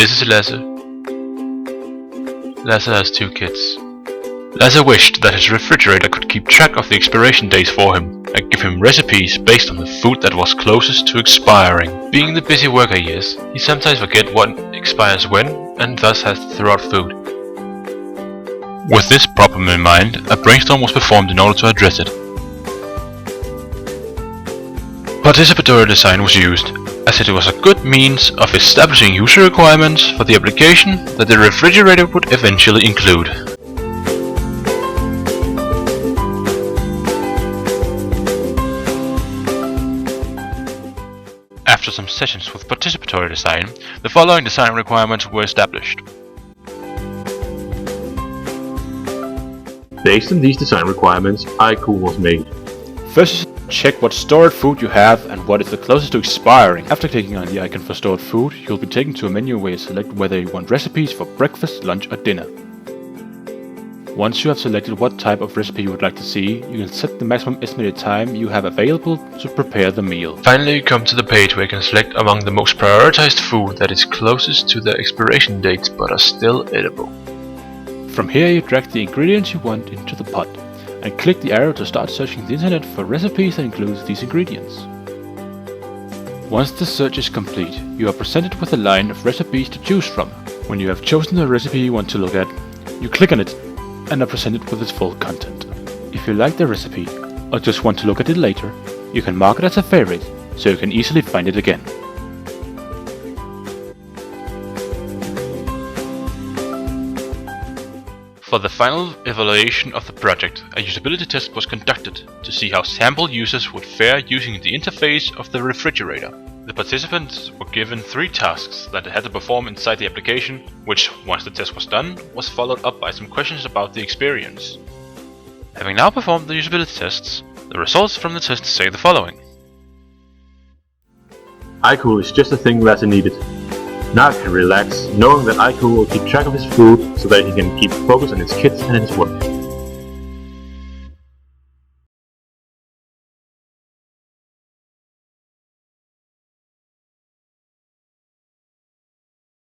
This is Lasse. Lasse has 2 kids. Lasse wished that his refrigerator could keep track of the expiration dates for him and give him recipes based on the food that was closest to expiring. Being the busy worker he is, he sometimes forgets what expires when and thus has to throw out food. With this problem in mind, a brainstorm was performed in order to address it. Participatory design was used, as it was a good means of establishing user requirements for the application that the refrigerator would eventually include. After some sessions with participatory design, the following design requirements were established. Based on these design requirements, iCool was made. First, check what stored food you have and what is the closest to expiring. After clicking on the icon for stored food, you'll be taken to a menu where you select whether you want recipes for breakfast, lunch or dinner. Once you have selected what type of recipe you would like to see, you can set the maximum estimated time you have available to prepare the meal. Finally, you come to the page where you can select among the most prioritized food that is closest to the expiration dates but are still edible. From here you drag the ingredients you want into the pot, and click the arrow to start searching the internet for recipes that include these ingredients. Once the search is complete, you are presented with a line of recipes to choose from. When you have chosen the recipe you want to look at, you click on it and are presented with its full content. If you like the recipe, or just want to look at it later, you can mark it as a favorite, so you can easily find it again. For the final evaluation of the project, a usability test was conducted to see how sample users would fare using the interface of the refrigerator. The participants were given 3 tasks that they had to perform inside the application, which, once the test was done, was followed up by some questions about the experience. Having now performed the usability tests, the results from the test say the following. iCool is just the thing Lasse needed. Now he can relax, knowing that iCool will keep track of his food so that he can keep focus on his kids and his work.